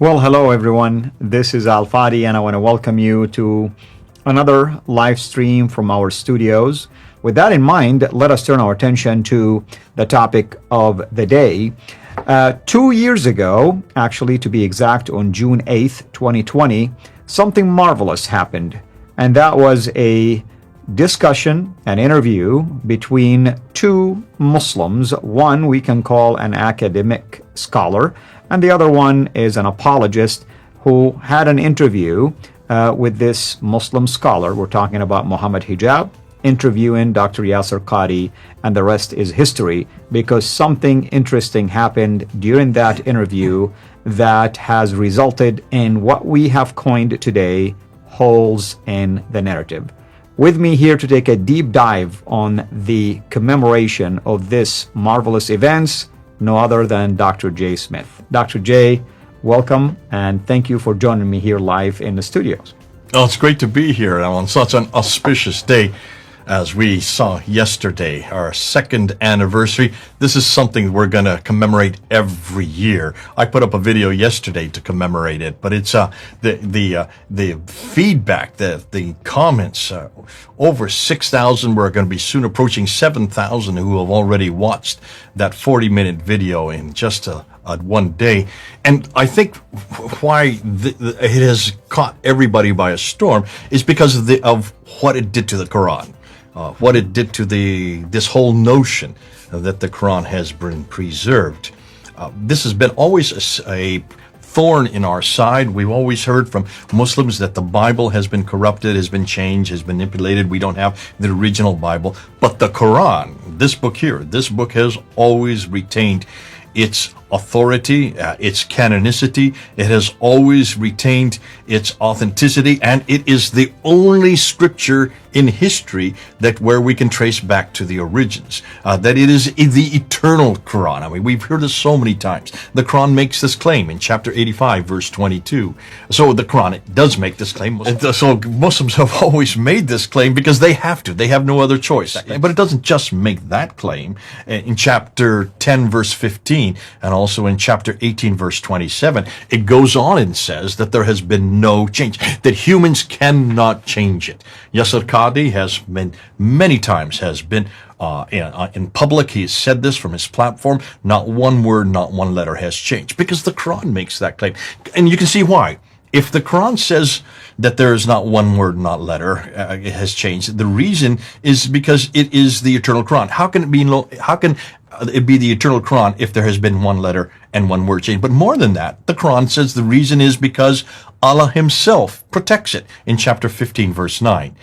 Well, hello everyone. This is Fadi, and I want to welcome you to another live stream from our studios. With that in mind, let us turn our attention to the topic of the day. 2 years ago, actually to be exact, on June 8th, 2020, something marvelous happened, and that was a discussion, an interview between two Muslims. One we can call an academic scholar, and the other one is an apologist who had an interview with this Muslim scholar. We're talking about Mohammed Hijab interviewing Dr Yasir Qadhi, and the rest is history, because something interesting happened during that interview that has resulted in what we have coined today holes in the narrative. With me here to take a deep dive on the commemoration of this marvelous events, no other than Dr. J. Smith. Dr. J, welcome, and thank you for joining me here live in the studios. Oh, it's great to be here on such an auspicious day. As we saw yesterday, our second anniversary. This is something we're going to commemorate every year. I put up a video yesterday to commemorate it, but it's the feedback, the comments, over 6,000. We're going to be soon approaching 7,000 who have already watched that 40-minute video in just one day. And I think why it has caught everybody by a storm is because of what it did to the Quran. What it did to this whole notion that the Quran has been preserved. This has been always a thorn in our side. We've always heard from Muslims that the Bible has been corrupted, has been changed, has been manipulated. We don't have the original Bible. But the Quran, this book here, this book has always retained its authority, its canonicity. It has always retained its authenticity, and it is the only scripture in history that where we can trace back to the origins, that it is the eternal Quran. I mean, we've heard this so many times. The Quran makes this claim in chapter 85, verse 22. So the Quran, it does make this claim. So Muslims have always made this claim because they have to. They have no other choice. But it doesn't just make that claim. In chapter 10, verse 15, and also in chapter 18, verse 27, it goes on and says that there has been no change, that humans cannot change it. Yasir Qadhi has been many times in public. He has said this from his platform. Not one word, not one letter has changed, because the Quran makes that claim. And you can see why. If the Quran says that there is not one word, not letter, it has changed, the reason is because it is the eternal Quran. How can it be the eternal Quran if there has been one letter and one word change? But more than that, the Quran says the reason is because Allah himself protects it in chapter 15, verse 9.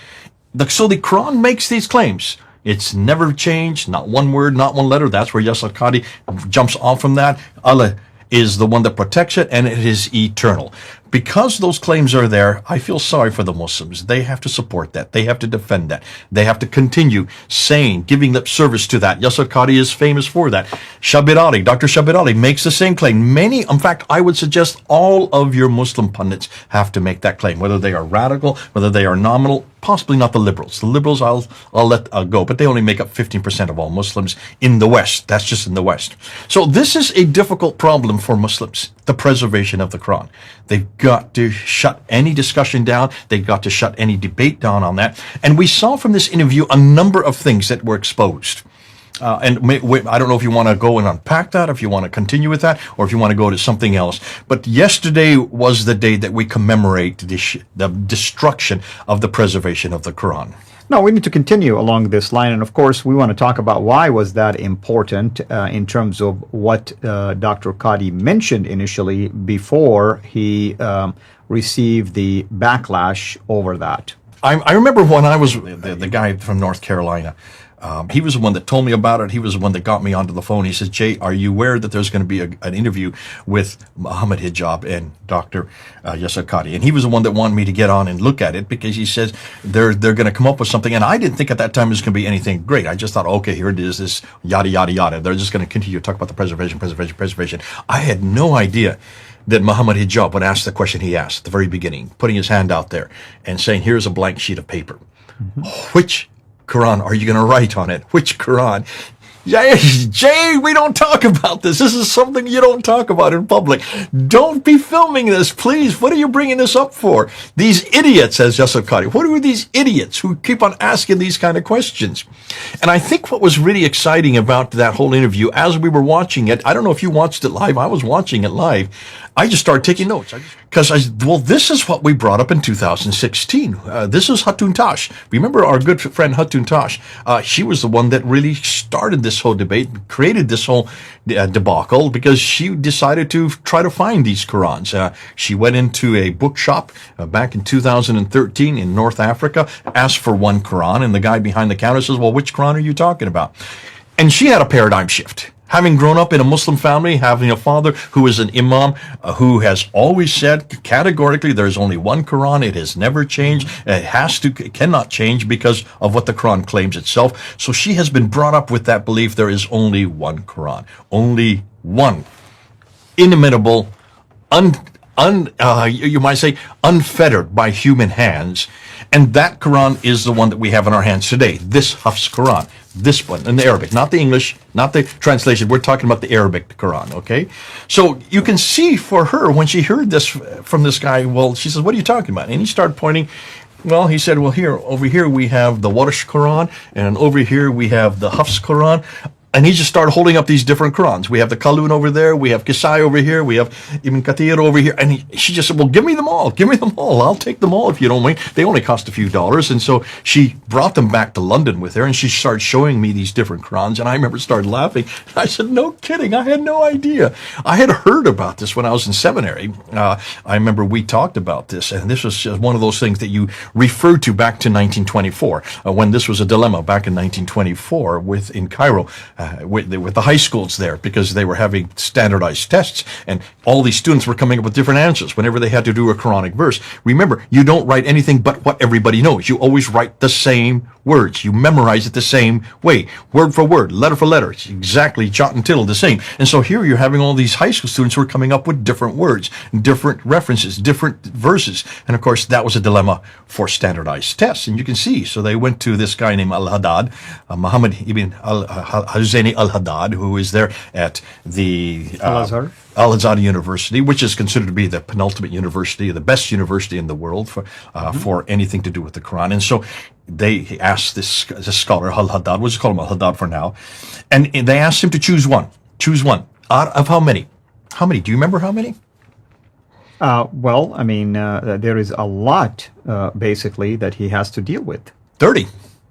So the Quran makes these claims. It's never changed, not one word, not one letter. That's where Yasir Qadhi jumps off from that. Allah is the one that protects it, and it is eternal. Because those claims are there, I feel sorry for the Muslims. They have to support that. They have to defend that. They have to continue saying, giving lip service to that. Yasir Qadhi is famous for that. Dr. Shabir Ali makes the same claim. Many, in fact, I would suggest all of your Muslim pundits have to make that claim, whether they are radical, whether they are nominal, possibly not the liberals. The liberals I'll let go, but they only make up 15% of all Muslims in the West. That's just in the West. So this is a difficult problem for Muslims, the preservation of the Quran. They've got to shut any discussion down. They've got to shut any debate down on that. And we saw from this interview a number of things that were exposed. I don't know if you want to go and unpack that, if you want to continue with that, or if you want to go to something else. But yesterday was the day that we commemorate the destruction of the preservation of the Quran. No, we need to continue along this line, and of course we want to talk about why was that important in terms of what Dr. Qadhi mentioned initially before he received the backlash over that. I remember when I was the guy from North Carolina. He was the one that told me about it. He was the one that got me onto the phone. He says, Jay, are you aware that there's going to be an interview with Mohammed Hijab and Dr. Yasir Qadhi? And he was the one that wanted me to get on and look at it, because he says they're going to come up with something. And I didn't think at that time it was going to be anything great. I just thought, okay, here it is, this yada, yada, yada. They're just going to continue to talk about the preservation. I had no idea that Mohammed Hijab would ask the question he asked at the very beginning, putting his hand out there and saying, here's a blank sheet of paper. Mm-hmm. Which Quran are you going to write on it? Which Quran? Jay, we don't talk about this. This is something you don't talk about in public. Don't be filming this, please. What are you bringing this up for? These idiots, says Yasir Qadhi. What are these idiots who keep on asking these kind of questions? And I think what was really exciting about that whole interview, as we were watching it, I don't know if you watched it live. I was watching it live. I just started taking notes because well, this is what we brought up in 2016. This is Hatun Tash. Remember our good friend Hatun Tash? She was the one that really started this whole debate, created this whole debacle because she decided to try to find these Qur'ans. She went into a bookshop back in 2013 in North Africa, asked for one Qur'an, and the guy behind the counter says, well, which Qur'an are you talking about? And she had a paradigm shift. Having grown up in a Muslim family, having a father who is an imam, who has always said categorically there is only one Quran, it has never changed, it cannot change because of what the Quran claims itself. So she has been brought up with that belief there is only one Quran, only one, inimitable, you might say unfettered by human hands. And that Quran is the one that we have in our hands today, this Hafs Quran. This one, in the Arabic, not the English, not the translation. We're talking about the Arabic Quran, okay? So you can see for her, when she heard this from this guy, well, she says, what are you talking about? And he started pointing. Well, he said, well, over here we have the Warsh Quran, and over here we have the Hafs Quran. And he just started holding up these different Qurans. We have the Qalun over there, we have Kisai over here, we have Ibn Kathir over here. And she just said, well, give me them all. Give me them all. I'll take them all if you don't mind. They only cost a few dollars. And so she brought them back to London with her, and she started showing me these different Qurans. And I remember started laughing. I said, no kidding. I had no idea. I had heard about this when I was in seminary. I remember we talked about this, and this was just one of those things that you referred to back to 1924, when this was a dilemma back in 1924 in Cairo. With the high schools there, because they were having standardized tests, and all these students were coming up with different answers whenever they had to do a Quranic verse. Remember, you don't write anything but what everybody knows. You always write the same words. You memorize it the same way, word for word, letter for letter. It's exactly jot and tittle the same. And so here you're having all these high school students who are coming up with different words, different references, different verses. And of course, that was a dilemma for standardized tests. And you can see, so they went to this guy named Al-Haddad, Muhammad ibn al-Huzaini al-Haddad, who is there at the Al-Azhar University, which is considered to be the penultimate university, the best university in the world for anything to do with the Quran. And so they asked this scholar, Al-Haddad, we'll just call him Al-Haddad for now, and they asked him to choose one. Choose one. Out of how many? How many? Do you remember how many? Well, I mean, there is a lot, basically, that he has to deal with. 30.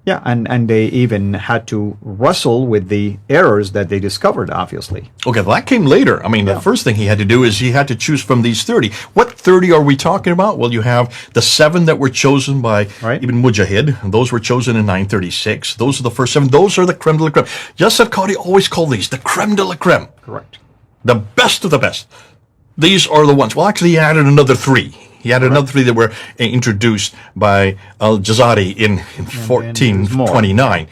Yeah, and they even had to wrestle with the errors that they discovered, obviously. Okay, well, that came later. I mean, the first thing he had to do is he had to choose from these 30. What 30 are we talking about? Well, you have the 7 that were chosen by Ibn Mujahid. Those were chosen in 936. Those are the first 7. Those are the creme de la creme. Yasir Qadhi always called these the creme de la creme. Correct. The best of the best. These are the ones. Well, actually, he added another 3. He added another 3 that were introduced by Al-Jazari in 1429.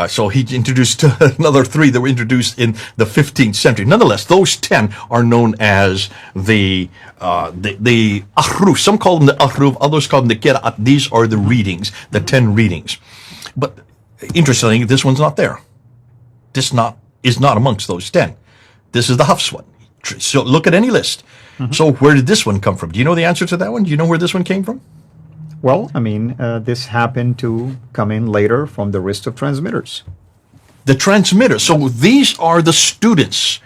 So he introduced another 3 that were introduced in the 15th century. Nonetheless, those 10 are known as the Ahruf. Some call them the Ahruf, others call them the Qira'at. These are the readings, the 10 readings. But interestingly, this one's not there. This is not amongst those 10. This is the Hafs one. So look at any list. So where did this one come from? Do you know the answer to that one? Do you know where this one came from? Well, I mean, this happened to come in later from the list of transmitters. The transmitters. So these are the students.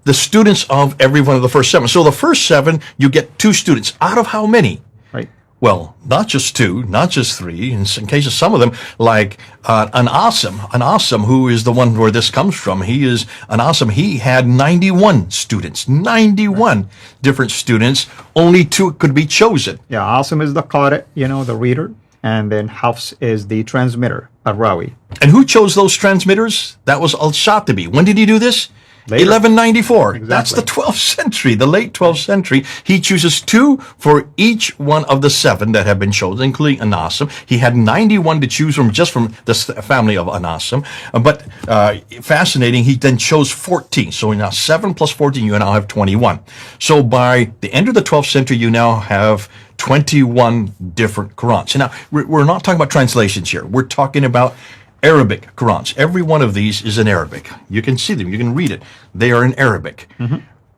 The students of every one of the first 7. So the first 7, you get 2 students. Out of how many? Right. Well, not just 2, not just 3. In case of some of them, like an Asim, who is the one where this comes from. He is an Asim. He had 91 students, 91 different students. Only 2 could be chosen. Yeah, Asim is the Qari, the reader, and then Hafs is the transmitter, Ar-Rawi. And who chose those transmitters? That was Al-Shatibi. When did he do this? Later. 1194. Exactly. That's the 12th century, the late 12th century. He chooses 2 for each one of the 7 that have been chosen, including Anasim. He had 91 to choose from, just from the family of Anasim. But fascinating, he then chose 14. So now 7 plus 14, you now have 21. So by the end of the 12th century, you now have 21 different Qurans. Now, we're not talking about translations here. We're talking about Arabic Qur'ans. Every one of these is in Arabic. You can see them. You can read it. They are in Arabic.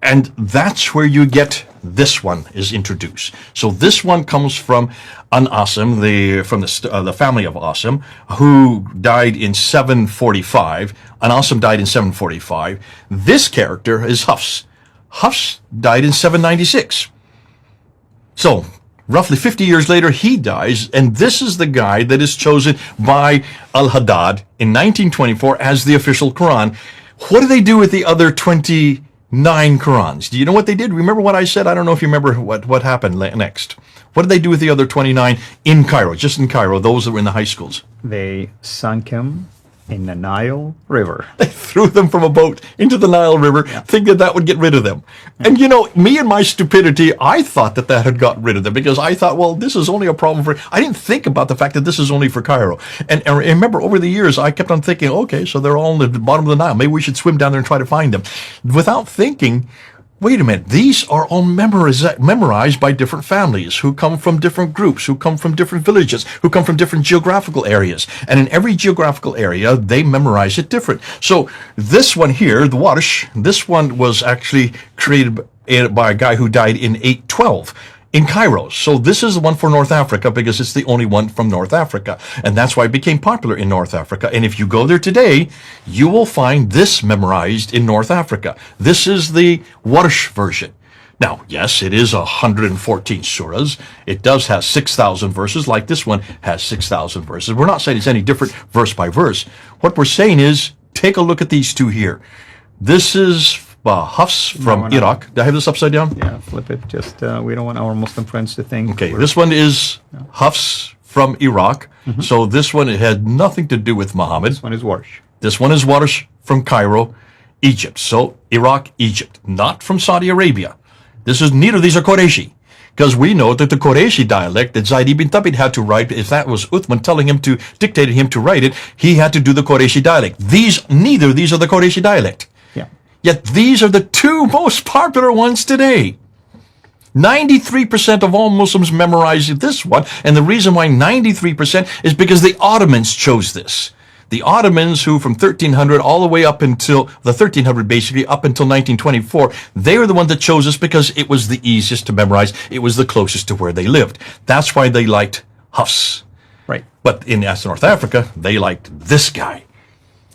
And that's where you get this one is introduced. So this one comes from an Asim, from the family of Asim, who died in 745. An Asim died in 745. This character is Hafs. Hafs died in 796. So roughly 50 years later, he dies, and this is the guy that is chosen by Al-Haddad in 1924 as the official Quran. What do they do with the other 29 Qurans? Do you know what they did? Remember what I said? I don't know if you remember what happened next. What did they do with the other 29 in Cairo, just in Cairo, those that were in the high schools? They sunk him in the Nile River. They threw them from a boat into the Nile River, thinking that would get rid of them. And you know, me and my stupidity, I thought that had got rid of them, because I thought, well, this is only a problem for... I didn't think about the fact that this is only for Cairo. And remember, over the years, I kept on thinking, okay, so they're all in the bottom of the Nile. Maybe we should swim down there and try to find them. Without thinking, wait a minute, these are all memorized by different families who come from different groups, who come from different villages, who come from different geographical areas. And in every geographical area, they memorize it different. So this one here, the Warsh, this one was actually created by a guy who died in 812. In Cairo. So this is the one for North Africa because it's the only one from North Africa. And that's why it became popular in North Africa. And if you go there today, you will find this memorized in North Africa. This is the Warsh version. Now, yes, it is 114 surahs. It does have 6,000 verses, like this one has 6,000 verses. We're not saying it's any different verse by verse. What we're saying is, take a look at these two here. This is Hafs from Iraq. Do I have this upside down? Yeah, flip it. Just we don't want our Muslim friends to think. Okay, this one is Hafs from Iraq. So this one, it had nothing to do with Muhammad. This one is Warsh. This one is Warsh from Cairo, Egypt. So Iraq, Egypt, not from Saudi Arabia. Neither of these are Qurayshi. Because we know that the Qurayshi dialect that Zayd ibn Thabit had to write, if that was Uthman dictated him to write it, he had to do the Qurayshi dialect. Neither of these are the Qurayshi dialect. Yet these are the two most popular ones today. 93% of all Muslims memorize this one, and the reason why 93% is because the Ottomans chose this. The Ottomans, who from 1300 all the way up until the 1300, basically up until 1924, they were the ones that chose this because it was the easiest to memorize. It was the closest to where they lived. That's why they liked Hafs. Right. But in North Africa, they liked this guy.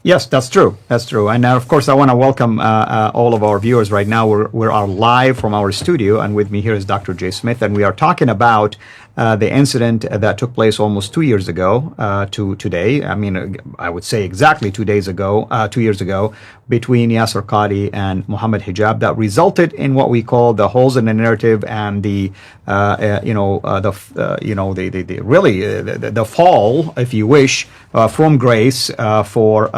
Yes, that's true. That's true. And of course, I want to welcome all of our viewers right now. We're live from our studio, and with me here is Dr. J. Smith, and we are talking about the incident that took place almost 2 years ago to today. I mean, I would say exactly 2 years ago, between Yasir Qadhi and Mohammed Hijab, that resulted in what we call the holes in the narrative and the fall, if you wish, from grace for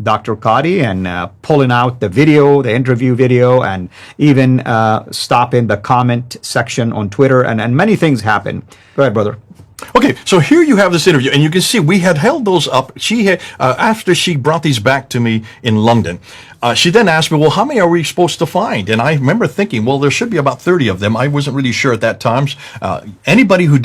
Dr. Qadhi, and pulling out the video, the interview video, and even stopping the comment section on Twitter, and many things happened. Go ahead, brother. Okay, so here you have this interview, and you can see we had held those up. She had, after she brought these back to me in London, she then asked me, well, how many are we supposed to find? And I remember thinking, well, there should be about 30 of them. I wasn't really sure at that time. Anybody who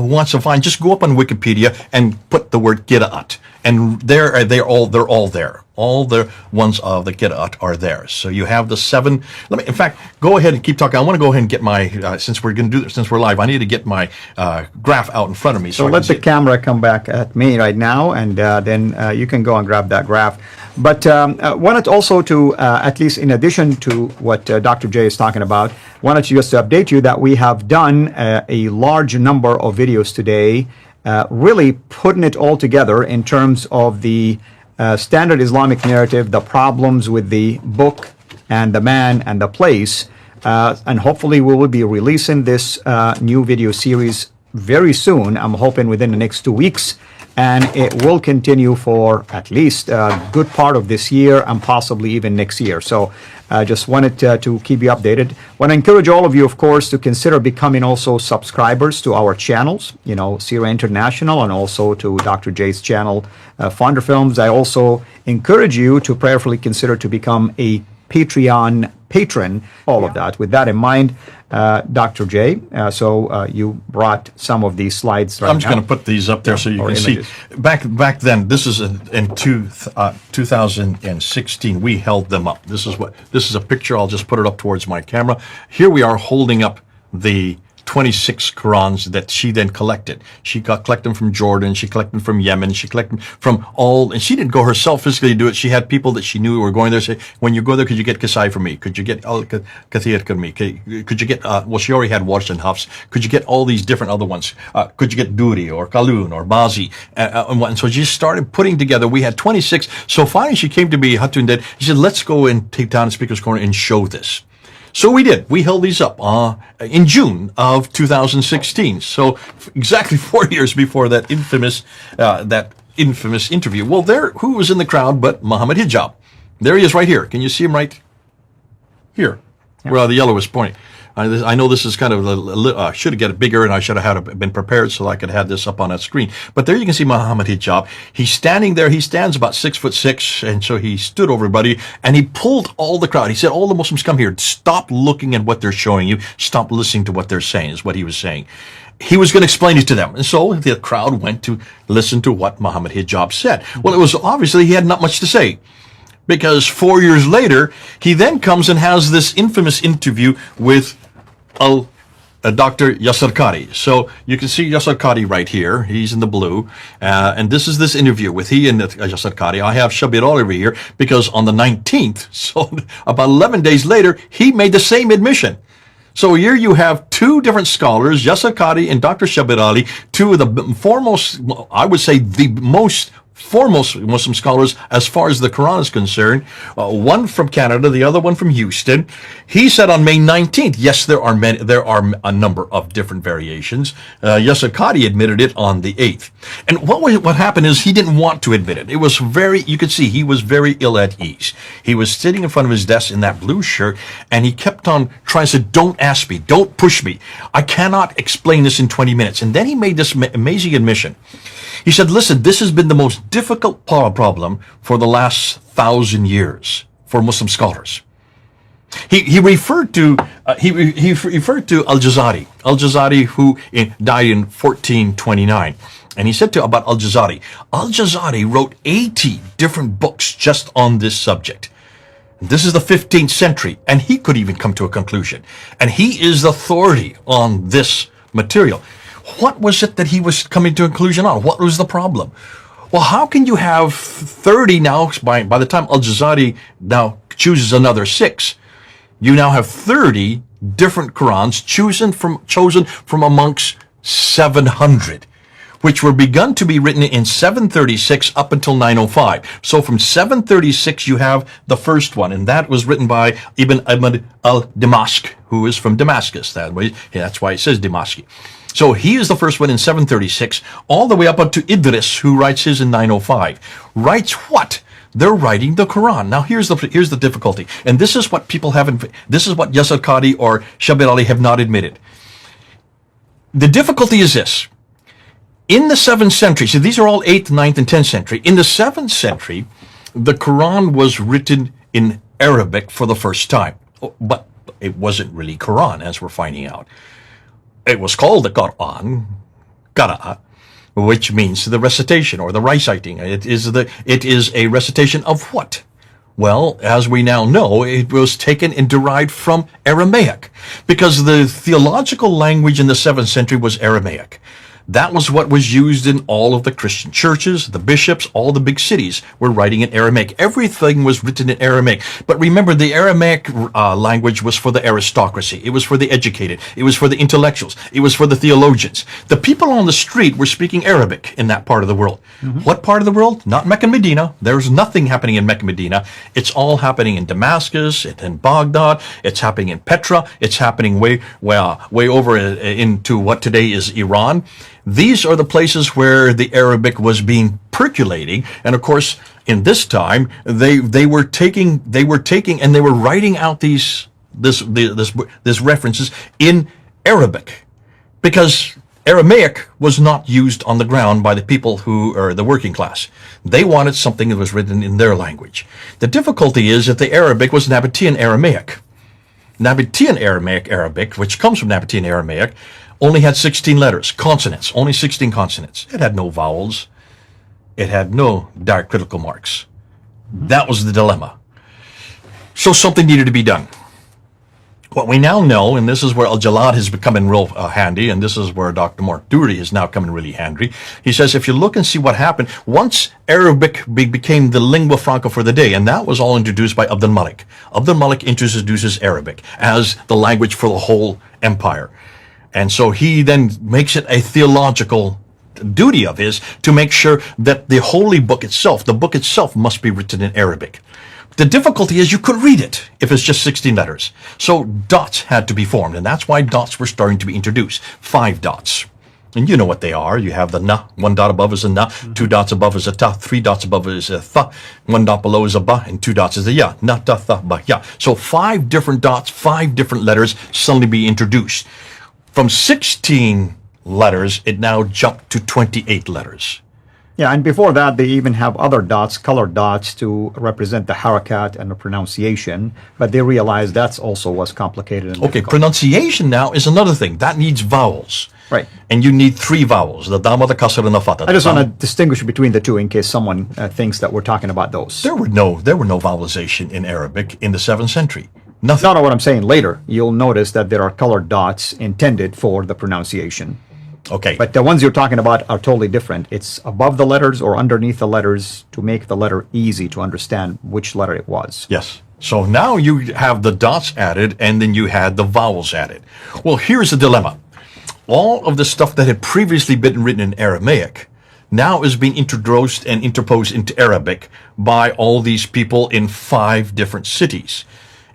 wants to find, just go up on Wikipedia and put the word Qira'at. And they're all there. All the ones of the Qira'at are there. So you have the 7. In fact, go ahead and keep talking. I want to go ahead and get my, since we're going to do this, since we're live, I need to get my graph out in front of me. So let the camera come back at me right now, and then you can go and grab that graph. But wanted also to, at least in addition to what Dr. J is talking about, wanted to just update you that we have done a large number of videos today, really putting it all together in terms of the standard Islamic narrative, the problems with the book and the man and the place, and hopefully we will be releasing this new video series very soon. I'm hoping within the next 2 weeks, and it will continue for at least a good part of this year and possibly even next year. So I just wanted to keep you updated. Want to encourage all of you, of course, to consider becoming also subscribers to our channels, CIRA International, and also to Dr. J's channel, PfanderFilms. I also encourage you to prayerfully consider to become a Patreon patron, all of that. With that in mind, Dr. J, you brought some of these slides right I'm just going to put these up there so you can images. see. Back then, this is in 2016, we held them up. This is a picture. I'll just put it up towards my camera. Here we are holding up the 26 Qur'ans that she then collected. She collected them from Jordan, she collected them from Yemen, she collected them from and she didn't go herself physically do it. She had people that she knew were going there say, when you go there, could you get Kasai for me? Could you get Kathir for me? Could you get, she already had Warsh and Hafs. Could you get all these different other ones? Could you get Duri or Kalun or Bazi? And so she started putting together, we had 26. So finally she came to me, Hatun, she said, let's go and take down the Speaker's Corner and show this. So we did. We held these up in June of 2016. So exactly 4 years before that infamous interview. Well, who was in the crowd but Mohammed Hijab? There he is right here. Can you see him right here, where the yellow is pointing? I know this is kind of should have got it bigger, and I should have been prepared so I could have this up on a screen. But there you can see Mohammed Hijab. He's standing there. He stands about 6'6", and so he stood over everybody, and he pulled all the crowd. He said, all the Muslims come here. Stop looking at what they're showing you. Stop listening to what they're saying, is what he was saying. He was going to explain it to them. And so the crowd went to listen to what Mohammed Hijab said. Well, it was obviously he had not much to say. Because 4 years later, he then comes and has this infamous interview with Dr. Yasir Qadhi. So you can see Yasir Qadhi right here. He's in the blue. And this is this interview with he and Yasir Qadhi. I have Shabir all over here because on the 19th, so about 11 days later, he made the same admission. So here you have two different scholars, Yasir Qadhi and Dr. Shabir Ali, two of the foremost, I would say the most foremost Muslim scholars as far as the Quran is concerned, one from Canada, the other one from Houston. He said on May 19th, yes, there are a number of different variations. Yasir Qadhi admitted it on the 8th. And what happened is he didn't want to admit it. It was you could see he was very ill at ease. He was sitting in front of his desk in that blue shirt, and he kept on trying to say, don't ask me, don't push me. I cannot explain this in 20 minutes. And then he made this amazing admission. He said, listen, this has been the most difficult problem for the last 1,000 years for Muslim scholars. He referred to Al-Jazari. Al-Jazari, who died in 1429. And he said about Al-Jazari, Al-Jazari wrote 80 different books just on this subject. This is the 15th century, and he could even come to a conclusion. And he is the authority on this material. What was it that he was coming to a conclusion on? What was the problem? Well, how can you have 30 now, by the time Al-Jazari now chooses another 6, you now have 30 different Qurans chosen from amongst 700, which were begun to be written in 736 up until 905. So from 736, you have the first one, and that was written by Ibn Ahmad al-Damask, who is from Damascus. That's why it says Damaski. So he is the first one in 736, all the way up to Idris, who writes his in 905. Writes what? They're writing the Quran. Now here's the difficulty, and this is what people haven't. This is what Yasir Qadhi or Shabir Ali have not admitted. The difficulty is this: in the 7th century, so these are all 8th, 9th, and 10th century. In the 7th century, the Quran was written in Arabic for the first time, but it wasn't really Quran, as we're finding out. It was called the Qur'an, Qira'a, which means the recitation or the reciting. It is a recitation of what? Well, as we now know, it was taken and derived from Aramaic, because the theological language in the 7th century was Aramaic. That was what was used in all of the Christian churches, the bishops, all the big cities were writing in Aramaic. Everything was written in Aramaic. But remember, the Aramaic language was for the aristocracy. It was for the educated. It was for the intellectuals. It was for the theologians. The people on the street were speaking Arabic in that part of the world. Mm-hmm. What part of the world? Not Mecca and Medina. There's nothing happening in Mecca and Medina. It's all happening in Damascus, in Baghdad. It's happening in Petra. It's happening way over into what today is Iran. These are the places where the Arabic was being percolating, and of course, in this time, they were taking and they were writing out these references in Arabic, because Aramaic was not used on the ground by the people who are the working class. They wanted something that was written in their language. The difficulty is that the Arabic was Nabatean Aramaic. Nabatean Arabic, which comes from Nabatean Aramaic, only had 16 letters, consonants, only 16 consonants. It had no vowels. It had no diacritical marks. That was the dilemma. So something needed to be done. What we now know, and this is where Al-Jalad has become real handy, and this is where Dr. Mark Dury is now coming really handy. He says, if you look and see what happened, once Arabic became the lingua franca for the day, and that was all introduced by Abd al-Malik. Abd al-Malik introduces Arabic as the language for the whole empire. And so he then makes it a theological duty of his to make sure that the holy book itself, the book itself, must be written in Arabic. The difficulty is you couldn't read it if it's just 16 letters. So dots had to be formed, and that's why dots were starting to be introduced. 5 dots. And you know what they are. You have the na, 1 dot above is a na, 2 dots above is a ta, 3 dots above is a tha, 1 dot below is a ba, and 2 dots is a ya. Na, ta, tha, ba, ya. So 5 different dots, 5 different letters suddenly be introduced. From 16 letters, it now jumped to 28 letters. Yeah, and before that, they even have other dots, colored dots, to represent the harakat and the pronunciation, but they realized that's also was complicated and Okay, difficult. pronunciation now is another thing. That needs vowels. Right. And you need 3 vowels, the dhamma, the kasra, and the fatha. I just want to distinguish between the two in case someone thinks that we're talking about those. There were no vowelization in Arabic in the 7th century. Nothing. No, what I'm saying later, you'll notice that there are colored dots intended for the pronunciation. Okay. But the ones you're talking about are totally different. It's above the letters or underneath the letters to make the letter easy to understand which letter it was. Yes. So now you have the dots added, and then you had the vowels added. Well, here's the dilemma. All of the stuff that had previously been written in Aramaic now is being introduced and interposed into Arabic by all these people in 5 different cities.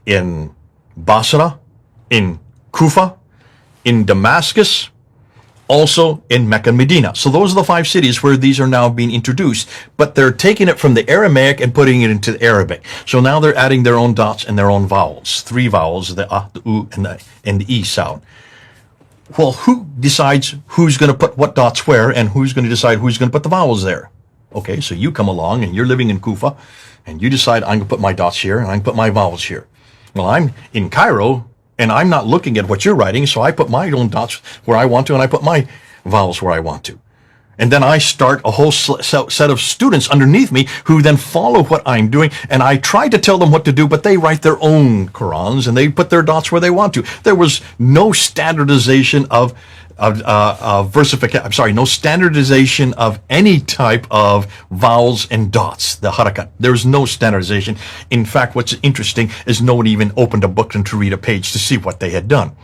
In Basra, in Kufa, in Damascus, also in Mecca and Medina. So those are the 5 cities where these are now being introduced, but they're taking it from the Aramaic and putting it into the Arabic. So now they're adding their own dots and their own vowels, 3 vowels, the ah, the u, and the e sound. Well, who decides who's going to put what dots where, and who's going to decide who's going to put the vowels there? Okay, so you come along and you're living in Kufa, and you decide I'm going to put my dots here and I'm going to put my vowels here. Well, I'm in Cairo, and I'm not looking at what you're writing, so I put my own dots where I want to, and I put my vowels where I want to. And then I start a whole set of students underneath me who then follow what I'm doing, and I try to tell them what to do, but they write their own Qur'ans, and they put their dots where they want to. There was no standardization of versification, no standardization of any type of vowels and dots, the harakat. There's no standardization. In fact, what's interesting is no one even opened a book and to read a page to see what they had done.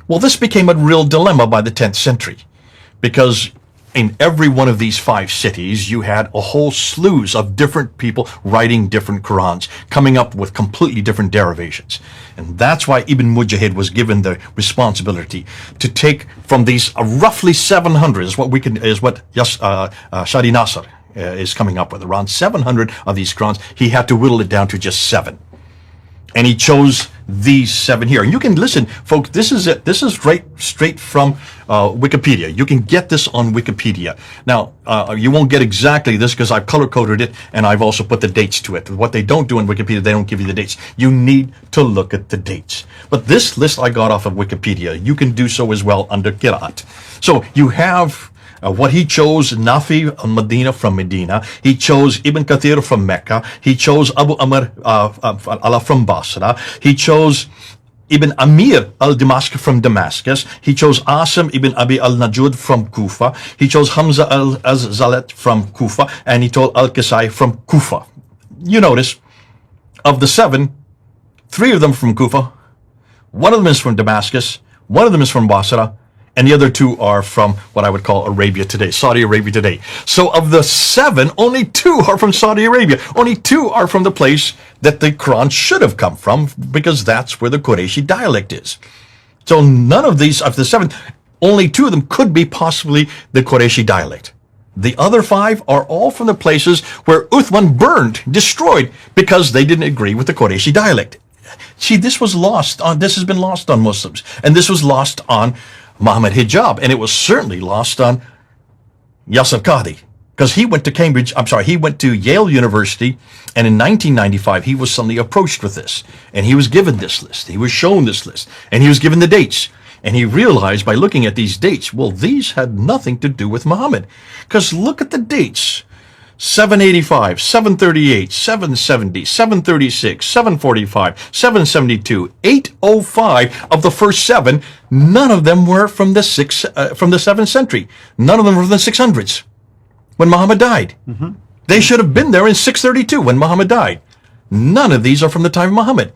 Well, this became a real dilemma by the 10th century, because in every one of these 5 cities, you had a whole slew of different people writing different Qur'ans, coming up with completely different derivations. And that's why Ibn Mujahid was given the responsibility to take from these roughly 700, is what Shadi Nasr is coming up with, around 700 of these Qur'ans. He had to whittle it down to just 7. And he chose these 7 here. And you can listen, folks, this is it. This is straight from Wikipedia. You can get this on Wikipedia. Now, you won't get exactly this because I've color-coded it, and I've also put the dates to it. What they don't do in Wikipedia, they don't give you the dates. You need to look at the dates. But this list I got off of Wikipedia. You can do so as well under Qira'at. So you have what he chose, Nafi al-Madina from Medina. He chose Ibn Kathir from Mecca. He chose Abu Amr al-Ala from Basra. He chose Ibn Amir al-Damascus from Damascus. He chose Asim ibn Abi al-Najud from Kufa. He chose Hamza al-Zalat from Kufa. And he told al-Kisai from Kufa. You notice, of the 7, 3 of them from Kufa, 1 of them is from Damascus, 1 of them is from Basra, and the other 2 are from what I would call Arabia today, Saudi Arabia today. So of the 7, only 2 are from Saudi Arabia. Only 2 are from the place that the Quran should have come from, because that's where the Qurayshi dialect is. So none of these, of the 7, only 2 of them could be possibly the Qurayshi dialect. The other 5 are all from the places where Uthman burned, destroyed, because they didn't agree with the Qurayshi dialect. See, this has been lost on Muslims, and this was lost on Mohammed Hijab, and it was certainly lost on Yasir Qadhi. Because he went to he went to Yale University, and in 1995, he was suddenly approached with this. And he was given this list. He was shown this list. And he was given the dates. And he realized by looking at these dates, well, these had nothing to do with Muhammad. Because look at the dates. 785, 738, 770, 736, 745, 772, 805 of the first 7, none of them were from the 7th century. None of them were from the 600s. When Muhammad died. Mm-hmm. They should have been there in 632 when Muhammad died. None of these are from the time of Muhammad.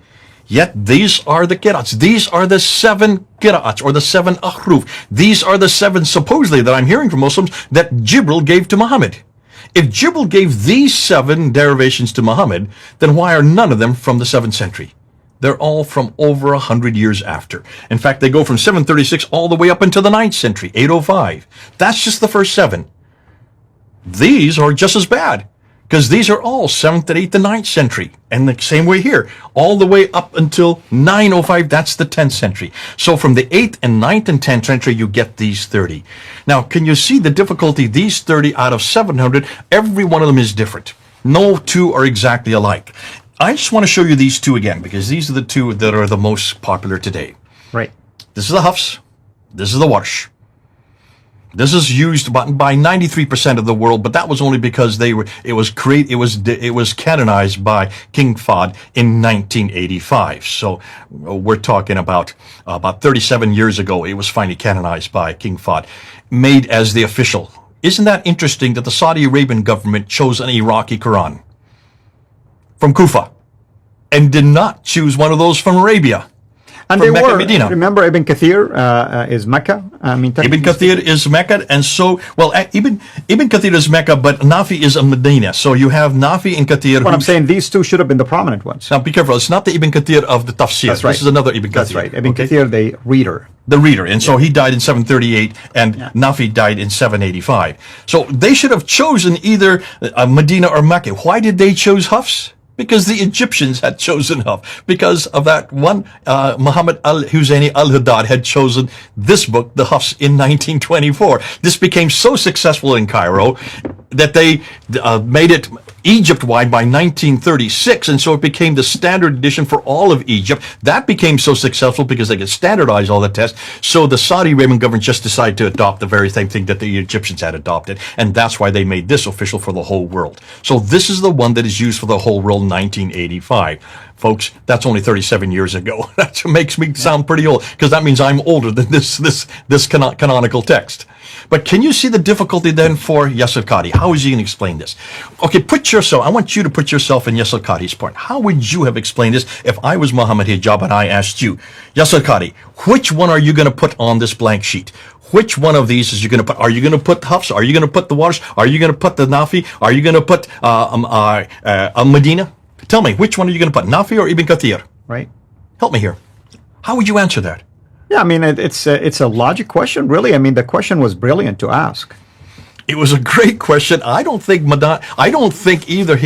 Yet these are the qira'ats. These are the 7 qira'ats, or the 7 ahruf. These are the 7 supposedly that I'm hearing from Muslims that Jibril gave to Muhammad. If Jibril gave these 7 derivations to Muhammad, then why are none of them from the 7th century? They're all from over 100 years after. In fact, they go from 736 all the way up into the 9th century, 805. That's just the first 7. These are just as bad, because these are all 7th and 8th and 9th century. And the same way here, all the way up until 905, that's the 10th century. So from the 8th and 9th and 10th century, you get these 30. Now, can you see the difficulty? These 30 out of 700, every one of them is different. No 2 are exactly alike. I just want to show you these 2 again, because these are the 2 that are the most popular today. Right. This is the Hafs. This is the Warsh. This is used by 93% of the world, but that was only because it was canonized by King Fahd in 1985. So we're talking about 37 years ago. It was finally canonized by King Fahd, made as the official. Isn't that interesting that the Saudi Arabian government chose an Iraqi Quran from Kufa and did not choose one of those from Arabia? And they Mecca, were, Medina. Remember Ibn Kathir is Mecca? Ibn Kathir is Mecca, and so, well, Ibn Kathir is Mecca, but Nafi is Medina. So you have Nafi and Kathir. What I'm saying, these 2 should have been the prominent ones. Now, be careful. It's not the Ibn Kathir of the Tafsir. That's right. This is another Ibn Kathir. That's right. Ibn Kathir, the reader. The reader. And so he died in 738, and Nafi died in 785. So they should have chosen either Medina or Mecca. Why did they choose Hafs? Because the Egyptians had chosen Hafs. Because of that one, Muhammad al-Husayni al-Haddad had chosen this book, the Hafs, in 1924. This became so successful in Cairo that they made it Egypt-wide by 1936, and so it became the standard edition for all of Egypt. That became so successful because they could standardize all the tests, so the Saudi Arabian government just decided to adopt the very same thing that the Egyptians had adopted, and that's why they made this official for the whole world. So this is the one that is used for the whole world in 1985. Folks, that's only 37 years ago. That makes me sound pretty old, because that means I'm older than this canonical text. But can you see the difficulty then for Yasir Qadhi? How is he going to explain this? Okay, I want you to put yourself in Yasir Qadhi's part. How would you have explained this if I was Mohammed Hijab and I asked you, Yasir Qadhi, which one are you going to put on this blank sheet? Which one of these is you going to put? Are you going to put Hafs? Are you going to put the Warsh? Are you going to put the Nafi? Are you going to put Medina? Tell me, which one are you going to put, Nafi or Ibn Kathir? Right. Help me here. How would you answer that? Yeah, I mean, it's a logic question, really. I mean, the question was brilliant to ask. It was a great question. I don't think either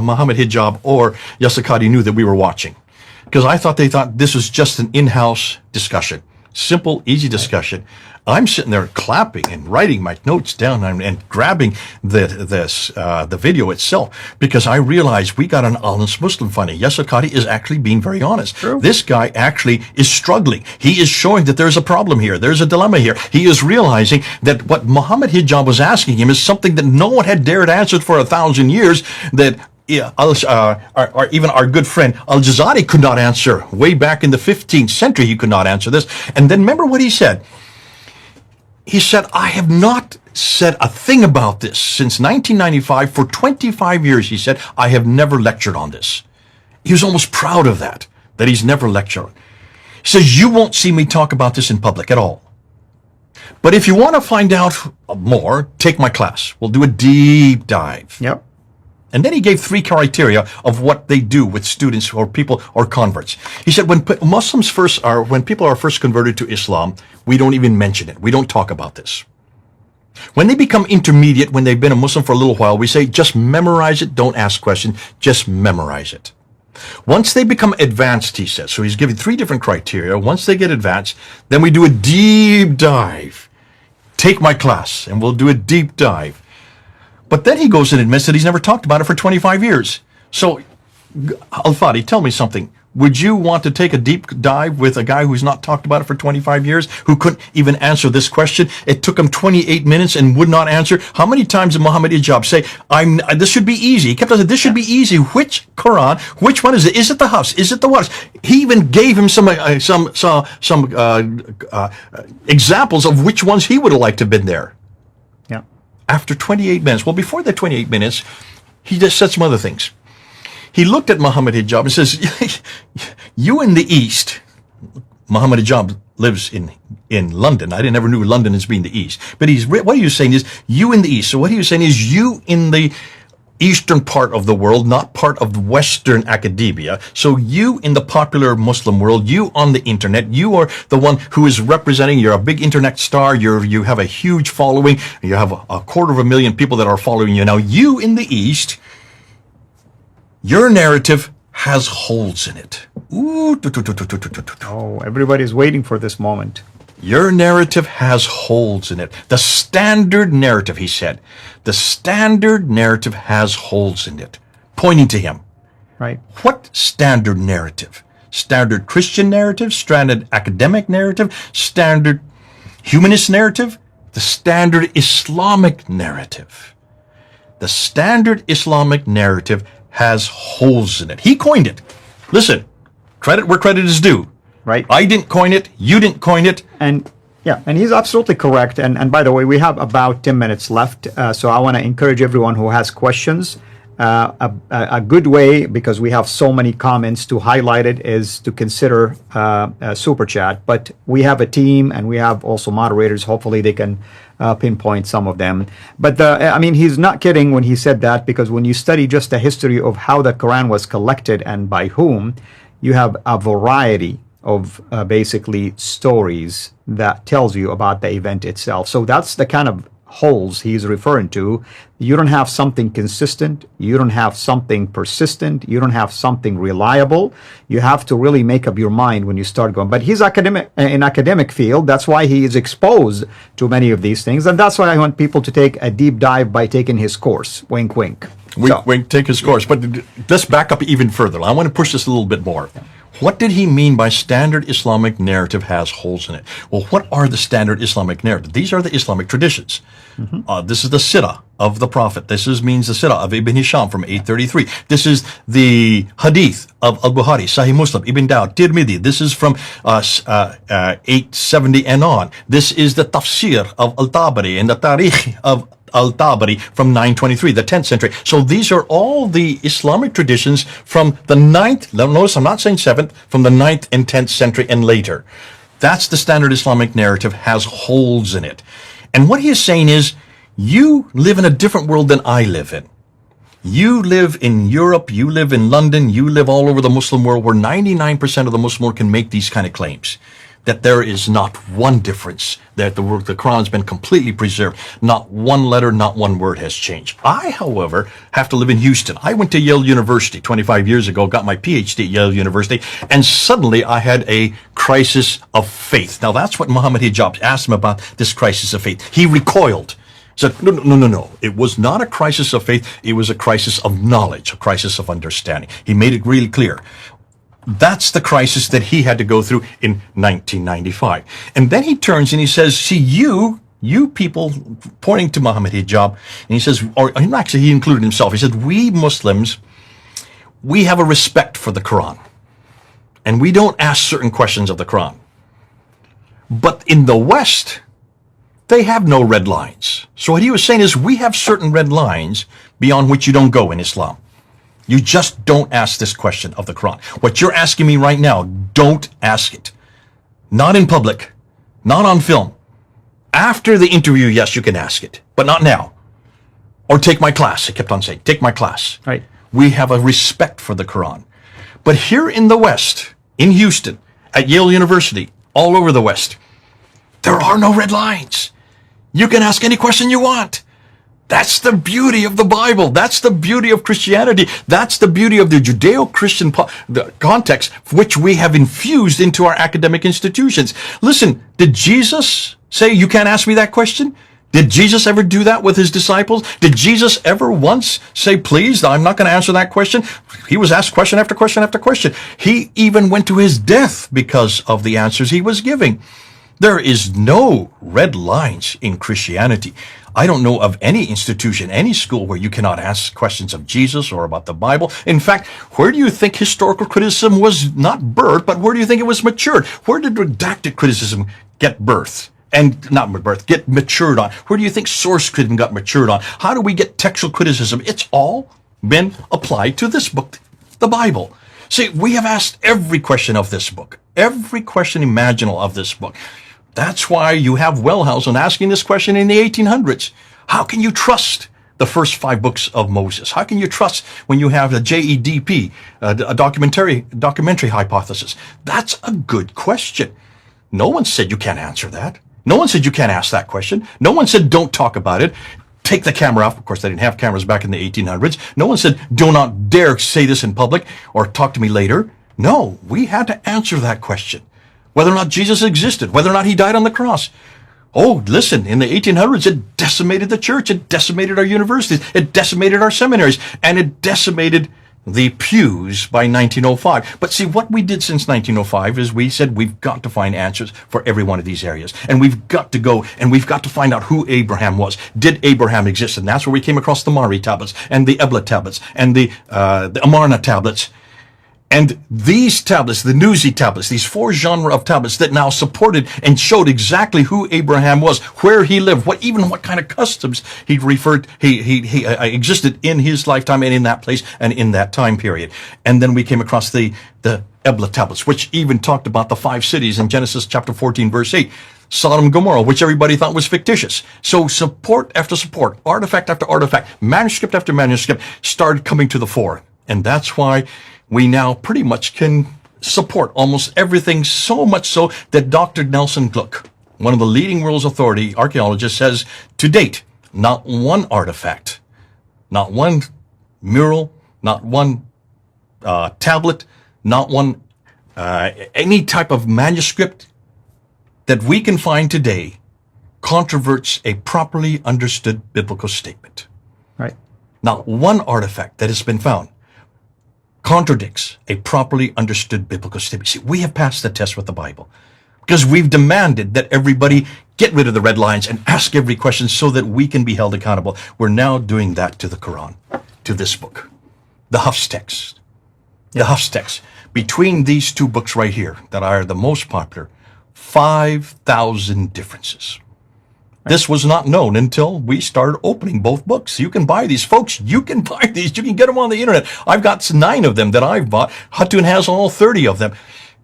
Mohammed Hijab or Yasir Qadhi knew that we were watching, because they thought this was just an in-house discussion, simple, easy discussion. I'm sitting there clapping and writing my notes down and grabbing the video itself, because I realized we got an honest Muslim funny. Yasir Qadhi is actually being very honest. True. This guy actually is struggling. He is showing that there's a problem here. There's a dilemma here. He is realizing that what Mohammed Hijab was asking him is something that no one had dared answer for 1,000 years, that or even our good friend Al-Jazari could not answer. Way back in the 15th century, he could not answer this. And then remember what he said. He said, I have not said a thing about this since 1995. For 25 years, he said, I have never lectured on this. He was almost proud of that he's never lectured. He says, you won't see me talk about this in public at all. But if you want to find out more, take my class. We'll do a deep dive. Yep. And then he gave 3 criteria of what they do with students or people or converts. He said, when people are first converted to Islam, we don't even mention it. We don't talk about this. When they become intermediate, when they've been a Muslim for a little while, we say, just memorize it. Don't ask questions. Just memorize it. Once they become advanced, he says, so he's giving 3 different criteria. Once they get advanced, then we do a deep dive. Take my class and we'll do a deep dive. But then he goes and admits that he's never talked about it for 25 years. So, Al-Fadi, tell me something. Would you want to take a deep dive with a guy who's not talked about it for 25 years, who couldn't even answer this question? It took him 28 minutes and would not answer. How many times did Mohammed Hijab say, this should be easy? He kept on saying, this should be easy. Which Quran? Which one is it? Is it the Hafs? Is it the what? He even gave him some examples of which ones he would have liked to have been there. Yeah. After 28 minutes. Well, before the 28 minutes, he just said some other things. He looked at Mohammed Hijab and says, you in the East, Mohammed Hijab lives in London. I never knew London as being the East. But what he was saying is, you in the East. So what he was saying is, you in the Eastern part of the world, not part of Western academia. So you in the popular Muslim world, you on the internet, you are the one who is representing, you're a big internet star, you have a huge following, you have a 250,000 people that are following you. Now, you in the East, your narrative has holes in it. Ooh, Oh, everybody's waiting for this moment. Your narrative has holes in it. The standard narrative, he said, the standard narrative has holes in it, pointing to him. Right. What standard narrative? Standard Christian narrative, standard academic narrative, standard humanist narrative, the standard Islamic narrative. The standard Islamic narrative has holes in it. He coined it. Listen, credit where credit is due. Right. I didn't coin it. You didn't coin it. And yeah, and he's absolutely correct. And by the way, we have about 10 minutes left. So I want to encourage everyone who has questions. A good way, because we have so many comments, to highlight it is to consider a super chat. But we have a team and we have also moderators. Hopefully they can pinpoint some of them. But I mean, he's not kidding when he said that, because when you study just the history of how the Quran was collected and by whom, you have a variety of basically stories that tells you about the event itself. So that's the kind of holes he's referring to. You don't have something consistent, you don't have something persistent, you don't have something reliable. You have to really make up your mind when you start going. But he's in academic field, that's why he is exposed to many of these things, and that's why I want people to take a deep dive by taking his course. Wink, wink. Wink, take his course. But let's back up even further. I want to push this a little bit more. What did he mean by standard Islamic narrative has holes in it? Well, what are the standard Islamic narrative? These are the Islamic traditions. This is the CIRA of the Prophet. This means the CIRA of Ibn Hisham from 833. This is the Hadith of Al-Bukhari, Sahih Muslim, Ibn Dawud, Tirmidhi. This is from 870 and on. This is the Tafsir of Al-Tabari and the Tarikh of Al-Tabari from 923, the 10th century. So these are all the Islamic traditions from the 9th, notice I'm not saying 7th, from the 9th and 10th century and later. That's the standard Islamic narrative, has holes in it. And what he is saying is, you live in a different world than I live in. You live in Europe, you live in London, you live all over the Muslim world, where 99% of the Muslim world can make these kind of claims. That there is not one difference, that the Quran has been completely preserved. Not one letter, not one word has changed. I, however, have to live in Houston. I went to Yale University 25 years ago, got my PhD at Yale University, and suddenly I had a crisis of faith. Now that's what Mohammed Hijab asked him about, this crisis of faith. He recoiled. Said, no. It was not a crisis of faith. It was a crisis of knowledge, a crisis of understanding. He made it really clear. That's the crisis that he had to go through in 1995. And then he turns and he says, see, you people, pointing to Mohammed Hijab, and he says, or actually he included himself, he said, we Muslims, we have a respect for the Quran. And we don't ask certain questions of the Quran. But in the West, they have no red lines. So what he was saying is, we have certain red lines beyond which you don't go in Islam. You just don't ask this question of the Quran. What you're asking me right now, don't ask it. Not in public, not on film. After the interview, yes, you can ask it, but not now. Or take my class, he kept on saying, take my class. Right. We have a respect for the Quran. But here in the West, in Houston, at Yale University, all over the West, there are no red lines. You can ask any question you want. That's the beauty of the Bible. That's the beauty of Christianity. That's the beauty of the Judeo-Christian context, which we have infused into our academic institutions. Listen, did Jesus say, you can't ask me that question? Did Jesus ever do that with his disciples? Did Jesus ever once say, please, I'm not going to answer that question? He was asked question after question after question. He even went to his death because of the answers he was giving. There is no red lines in Christianity. I don't know of any institution, any school where you cannot ask questions of Jesus or about the Bible. In fact, where do you think historical criticism was not birthed, but where do you think it was matured? Where did redacted criticism get birthed? And not birth, get matured on. Where do you think source criticism got matured on? How do we get textual criticism? It's all been applied to this book, the Bible. See, we have asked every question of this book, every question imaginable of this book. That's why you have Wellhausen asking this question in the 1800s. How can you trust the first 5 books of Moses? How can you trust when you have a JEDP, a documentary hypothesis? That's a good question. No one said you can't answer that. No one said you can't ask that question. No one said don't talk about it. Take the camera off. Of course, they didn't have cameras back in the 1800s. No one said do not dare say this in public or talk to me later. No, we had to answer that question. Whether or not Jesus existed, whether or not he died on the cross. Oh, listen, in the 1800s, it decimated the church. It decimated our universities. It decimated our seminaries. And it decimated the pews by 1905. But see, what we did since 1905 is we said we've got to find answers for every one of these areas. And we've got to go and we've got to find out who Abraham was. Did Abraham exist? And that's where we came across the Mari tablets and the Ebla tablets and the Amarna tablets. And these tablets, the Nuzi tablets, these 4 genres of tablets that now supported and showed exactly who Abraham was, where he lived, what kind of customs he existed in his lifetime and in that place and in that time period. And then we came across the Ebla tablets, which even talked about the 5 cities in Genesis chapter 14, verse 8. Sodom and Gomorrah, which everybody thought was fictitious. So support after support, artifact after artifact, manuscript after manuscript started coming to the fore. And that's why we now pretty much can support almost everything, so much so that Dr. Nelson Gluck, one of the leading world's authority archaeologists, says to date, not one artifact, not one mural, not one tablet, not one any type of manuscript that we can find today controverts a properly understood biblical statement. Right. Not one artifact that has been found contradicts a properly understood biblical statement. See, we have passed the test with the Bible because we've demanded that everybody get rid of the red lines and ask every question so that we can be held accountable. We're now doing that to the Quran, to this book, the Hafs text. The Hafs text. Between these 2 books right here that are the most popular, 5,000 differences. This was not known until we started opening both books. You can buy these, folks. You can buy these. You can get them on the internet. I've got 9 of them that I've bought. Hatun has all 30 of them.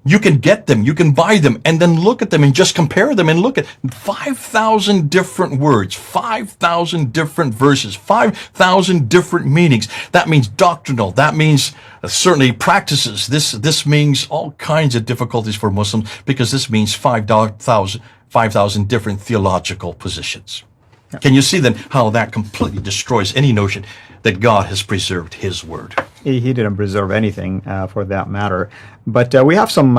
You can get them. You can buy them and then look at them and just compare them and look at 5,000 different words, 5,000 different verses, 5,000 different meanings. That means doctrinal. That means certainly practices. This means all kinds of difficulties for Muslims because this means 5,000 different theological positions. Yeah. Can you see then how that completely destroys any notion that God has preserved his word? He didn't preserve anything for that matter. But we have some,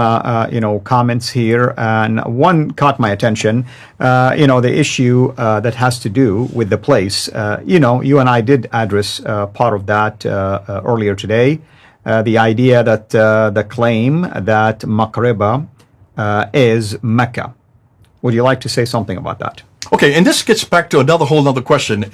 comments here, and one caught my attention. The issue that has to do with the place. You and I did address part of that earlier today. The idea that the claim that Maqreba is Mecca. Would you like to say something about that? Okay, and this gets back to whole other question.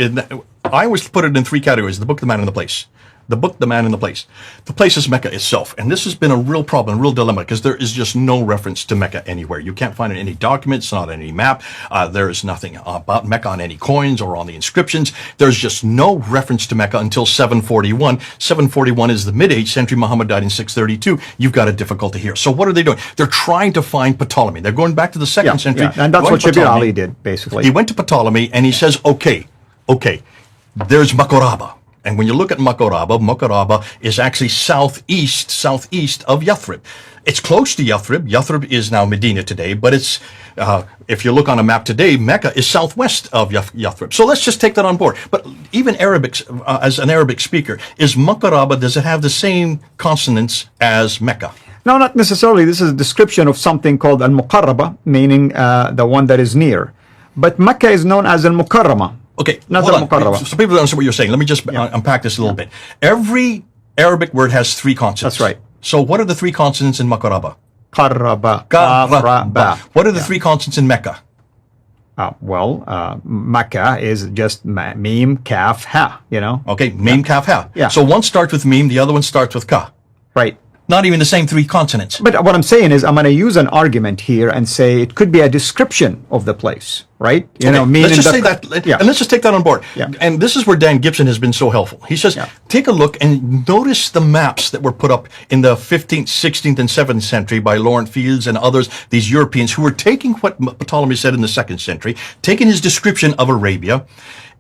I always put it in 3 categories: the book, the man, and the place. The book, the man, and the place. The place is Mecca itself, and this has been a real problem, a real dilemma, because there is just no reference to Mecca anywhere. You can't find it in any documents, not any map. There is nothing about Mecca on any coins or on the inscriptions. There's just no reference to Mecca until 741. 741 is the mid-8th century. Muhammad died in 632. You've got a difficulty here. So what are they doing? They're trying to find Ptolemy. They're going back to the 2nd century. Yeah. And that's what Shabir Ali did, basically. He went to Ptolemy, and he says, okay, there's Maqraba. And when you look at Maqraba is actually southeast of Yathrib. It's close to Yathrib. Yathrib is now Medina today, but it's, if you look on a map today, Mecca is southwest of Yathrib. So let's just take that on board. But even Arabic, as an Arabic speaker, is Maqraba, does it have the same consonants as Mecca? No, not necessarily. This is a description of something called al-Muqarraba, meaning the one that is near. But Mecca is known as al-Mukarrama. Okay, Not hold on. al-Mukarrama. So people don't understand what you're saying. Let me just unpack this a little bit. Every Arabic word has 3 consonants. That's right. So what are the 3 consonants in Makaraba? Qarraba. Qarraba. What are the 3 consonants in Mecca? Mecca is just mim, kaf, ha, you know? Okay, mim, kaf, ha. Yeah. So one starts with mim, the other one starts with ka. Right. Not even the same 3 consonants. But what I'm saying is I'm going to use an argument here and say it could be a description of the place, right? You know, meaning let's just say that, yeah. and let's just take that on board. Yeah. And this is where Dan Gibson has been so helpful. He says, take a look and notice the maps that were put up in the 15th, 16th, and 7th century by Laurent Fields and others, these Europeans who were taking what Ptolemy said in the 2nd century, taking his description of Arabia.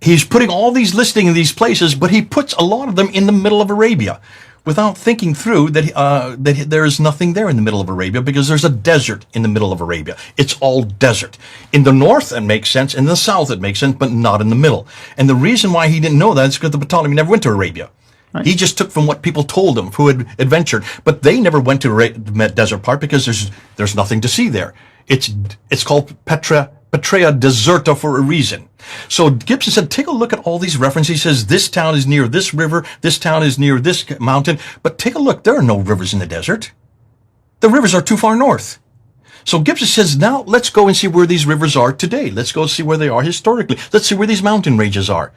He's putting all these listing in these places, but he puts a lot of them in the middle of Arabia, without thinking through that there is nothing there in the middle of Arabia, because there's a desert in the middle of Arabia. It's all desert. In the north, it makes sense. In the south, it makes sense, but not in the middle. And the reason why he didn't know that is because the Ptolemy never went to Arabia. Right. He just took from what people told him who had adventured. But they never went to the desert part because there's nothing to see there. It's called Petrea Deserta for a reason. So Gibson said, take a look at all these references. He says, this town is near this river, this town is near this mountain. But take a look, there are no rivers in the desert. The rivers are too far north. So Gibson says, now let's go and see where these rivers are today. Let's go see where they are historically. Let's see where these mountain ranges are.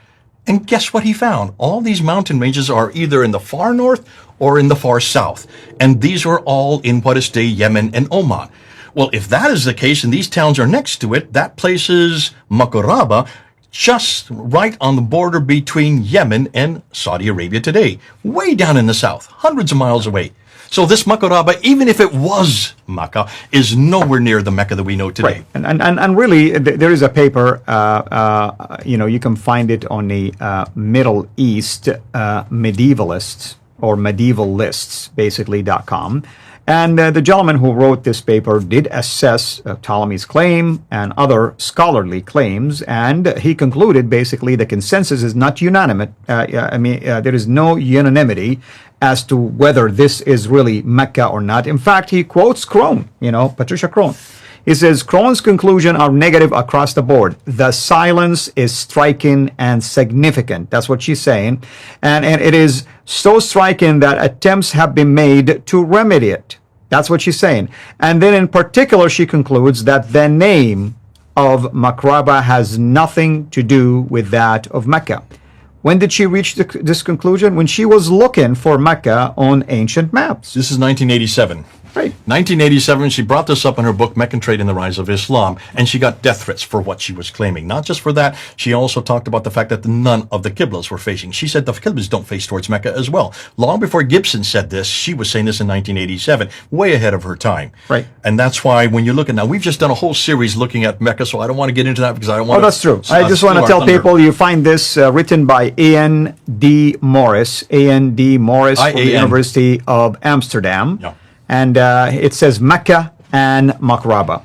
And guess what he found? All these mountain ranges are either in the far north or in the far south. And these are all in what is today Yemen and Oman. Well, if that is the case and these towns are next to it, that place is Makaraba, just right on the border between Yemen and Saudi Arabia today, way down in the south, hundreds of miles away. So this Makaraba, even if it was Mecca, is nowhere near the Mecca that we know today. Right. And really, there is a paper, you can find it on the Middle East medievalists or medieval lists, basically.com. And the gentleman who wrote this paper did assess Ptolemy's claim and other scholarly claims, and he concluded basically the consensus is not unanimous. There is no unanimity as to whether this is really Mecca or not. In fact, he quotes Crone, Patricia Crone. He says, Crone's conclusion are negative across the board. The silence is striking and significant. That's what she's saying. And it is so striking that attempts have been made to remedy it. That's what she's saying. And then in particular, she concludes that the name of Makraba has nothing to do with that of Mecca. When did she reach this conclusion? When she was looking for Mecca on ancient maps. This is 1987. Right. 1987, she brought this up in her book, Meccan Trade and the Rise of Islam, and she got death threats for what she was claiming. Not just for that, she also talked about the fact that none of the Qiblas were facing. She said the Qiblas don't face towards Mecca as well. Long before Gibson said this, she was saying this in 1987, way ahead of her time. Right. And that's why when you look at now, we've just done a whole series looking at Mecca, so I don't want to get into that because I don't want to... Oh, that's true. I just want to tell people you find this written by A.N.D. Morris, A.N.D. Morris from the University of Amsterdam. Yeah. And it says Mecca and Makraba.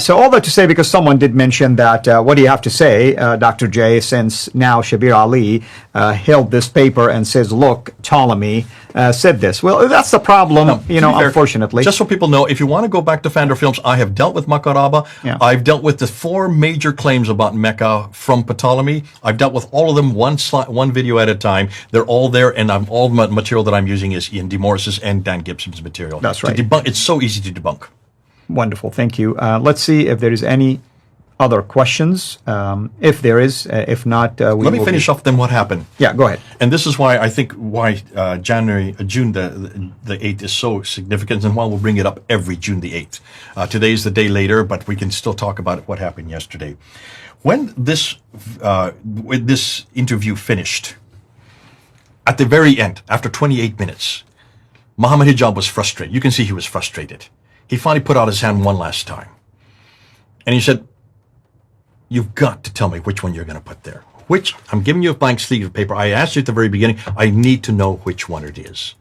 So all that to say, because someone did mention that, what do you have to say, Dr. J, since now Shabir Ali held this paper and says, look, Ptolemy said this. Well, that's the problem, unfortunately. Just so people know, if you want to go back to PfanderFilms, I have dealt with Makaraba. Yeah. I've dealt with the 4 major claims about Mecca from Ptolemy. I've dealt with all of them one video at a time. They're all there, and all the material that I'm using is Ian D. Morris's and Dan Gibson's material. That's right. It's so easy to debunk. Wonderful, thank you. Let's see if there is any other questions. If there is, if not, let me finish off then what happened. Yeah, go ahead. And this is why I think June the 8th is so significant, and why we'll bring it up every June the 8th. Today is the day later, but we can still talk about what happened yesterday. When this interview finished, at the very end, after 28 minutes, Mohammed Hijab was frustrated. You can see he was frustrated. He finally put out his hand one last time. And he said, you've got to tell me which one you're going to put there. Which, I'm giving you a blank sheet of paper. I asked you at the very beginning, I need to know which one it is.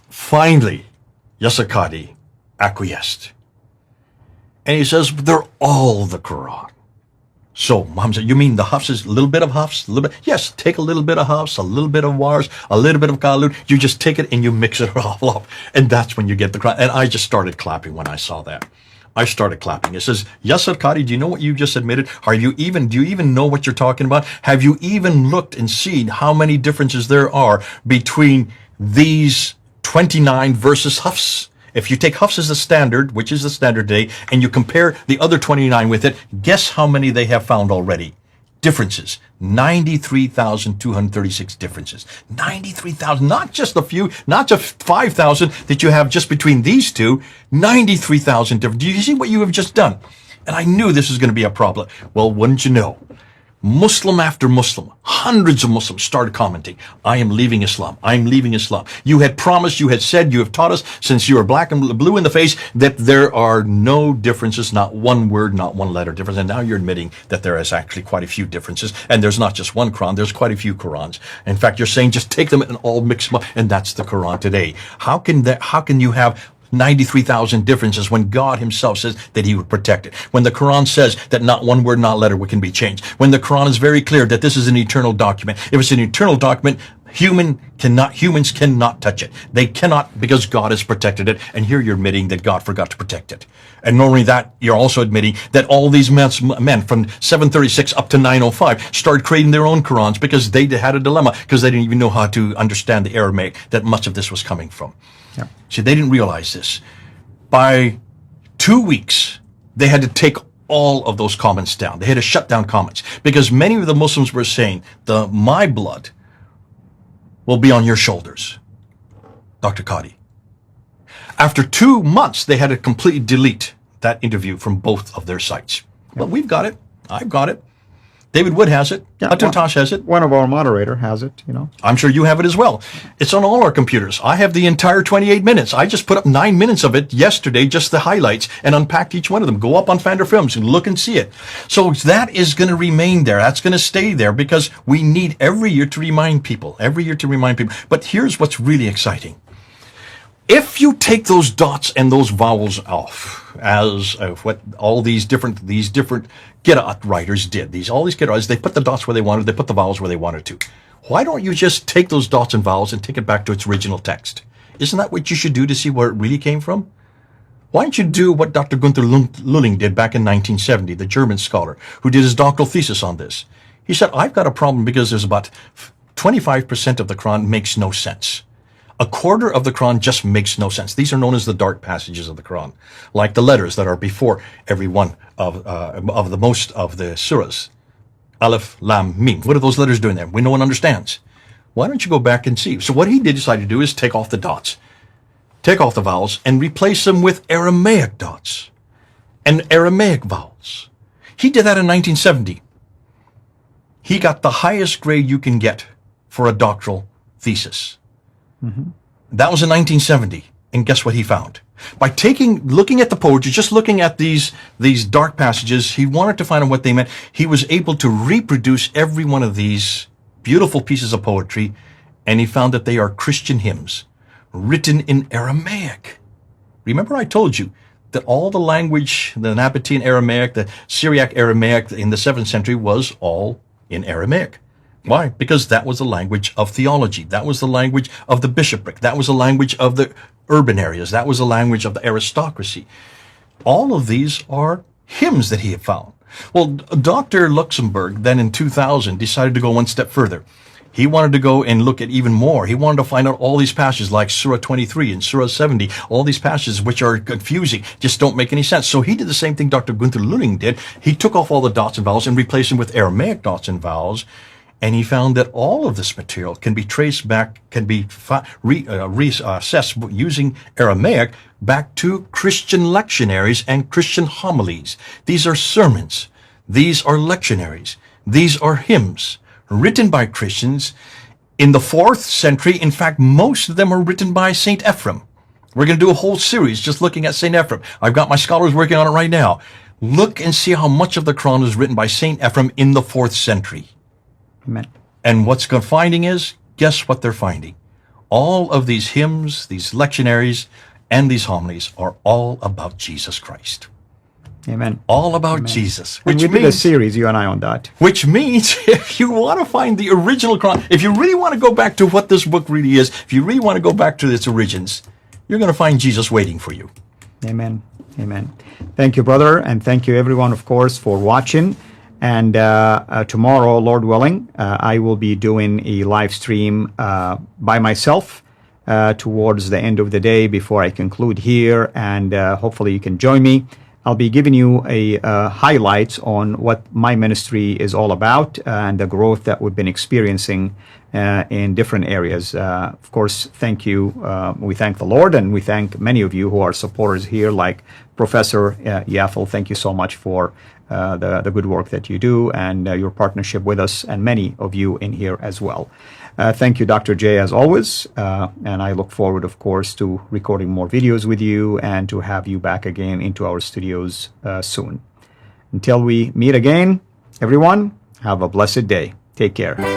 Finally, Yasir Qadhi acquiesced. And he says, they're all the Qur'an. So Muhammad said, you mean the Hafs is a little bit of Hafs? A little bit? Yes, take a little bit of Hafs, a little bit of Wars, a little bit of Qalun. You just take it and you mix it all up. And that's when you get the Quran. And I just started clapping when I saw that. I started clapping. It says, Yasir Qadhi, do you know what you just admitted? Do you even know what you're talking about? Have you even looked and seen how many differences there are between these 29 versus Hafs? If you take Hafs as the standard, which is the standard today, and you compare the other 29 with it, guess how many they have found already? Differences. 93,236 differences. 93,000, not just a few, not just 5,000 that you have just between these two, 93,000 different. Do you see what you have just done? And I knew this was going to be a problem. Well, wouldn't you know? Muslim after Muslim, hundreds of Muslims started commenting, I am leaving Islam. I'm leaving Islam. You had promised, you had said, you have taught us since you were black and blue in the face that there are no differences, not one word, not one letter difference. And now you're admitting that there is actually quite a few differences. And there's not just one Quran, there's quite a few Qurans. In fact, you're saying just take them and all mix them up. And that's the Quran today. How can you have 93,000 differences when God himself says that he would protect it? When the Quran says that not one word, not letter can be changed. When the Quran is very clear that this is an eternal document. If it's an eternal document, humans cannot touch it. They cannot, because God has protected it. And here you're admitting that God forgot to protect it. And not only that, you're also admitting that all these men from 736 up to 905 started creating their own Qurans because they had a dilemma, because they didn't even know how to understand the Aramaic that much of this was coming from. Yeah. See, they didn't realize this. By 2 weeks, they had to take all of those comments down. They had to shut down comments because many of the Muslims were saying, my blood will be on your shoulders, Dr. Qadhi. After 2 months, they had to completely delete that interview from both of their sites. Yeah. But we've got it. I've got it. David Wood has it. Yeah, Atuntash has it. One of our moderator has it, you know. I'm sure you have it as well. It's on all our computers. I have the entire 28 minutes. I just put up 9 minutes of it yesterday, just the highlights, and unpacked each one of them. Go up on PfanderFilms and look and see it. So that is going to remain there. That's going to stay there because we need every year to remind people. But here's what's really exciting. If you take those dots and those vowels off, as what all these different Qira'at writers did, all these Qira'ats, they put the dots where they wanted, they put the vowels where they wanted to. Why don't you just take those dots and vowels and take it back to its original text? Isn't that what you should do to see where it really came from? Why don't you do what Dr. Gunther Lulling did back in 1970, the German scholar who did his doctoral thesis on this? He said, I've got a problem because there's about 25% of the Quran makes no sense. A quarter of the Quran just makes no sense. These are known as the dark passages of the Quran, like the letters that are before every one of the most of the surahs. Alif, Lam, Mim. What are those letters doing there? No one understands. Why don't you go back and see? So what he decided to do is take off the dots, take off the vowels, and replace them with Aramaic dots and Aramaic vowels. He did that in 1970. He got the highest grade you can get for a doctoral thesis. Mm-hmm. That was in 1970. And guess what he found? By looking at the poetry, just looking at these dark passages, he wanted to find out what they meant. He was able to reproduce every one of these beautiful pieces of poetry, and he found that they are Christian hymns written in Aramaic. Remember I told you that all the language, the Nabatean Aramaic, the Syriac Aramaic in the 7th century was all in Aramaic. Why? Because that was the language of theology. That was the language of the bishopric. That was the language of the urban areas. That was the language of the aristocracy. All of these are hymns that he had found. Well, Dr. Luxemburg then in 2000 decided to go one step further. He wanted to go and look at even more. He wanted to find out all these passages like Surah 23 and Surah 70, all these passages which are confusing, just don't make any sense. So he did the same thing Dr. Gunther Lulling did. He took off all the dots and vowels and replaced them with Aramaic dots and vowels. And he found that all of this material can be traced back, can be reassessed using Aramaic back to Christian lectionaries and Christian homilies. These are sermons. These are lectionaries. These are hymns written by Christians in the 4th century. In fact, most of them are written by St. Ephrem. We're going to do a whole series just looking at St. Ephrem. I've got my scholars working on it right now. Look and see how much of the Quran was written by St. Ephrem in the 4th century. Amen. And what's finding is, guess what they're finding? All of these hymns, these lectionaries, and these homilies are all about Jesus Christ. Amen. All about Amen. Jesus. Which we did a series, you and I, on that. Which means if you want to find the original Quran, if you really want to go back to what this book really is, if you really want to go back to its origins, you're going to find Jesus waiting for you. Amen. Amen. Thank you, brother, and thank you, everyone, of course, for watching. And tomorrow, Lord willing, I will be doing a live stream by myself towards the end of the day before I conclude here, and hopefully you can join me. I'll be giving you a highlights on what my ministry is all about and the growth that we've been experiencing in different areas. Of course, thank you. We thank the Lord, and we thank many of you who are supporters here, like Professor Yafel. Thank you so much for the good work that you do and your partnership with us, and many of you in here as well. Thank you, Dr. J, as always, and I look forward, of course, to recording more videos with you and to have you back again into our studios soon. Until we meet again, everyone, have a blessed day. Take care.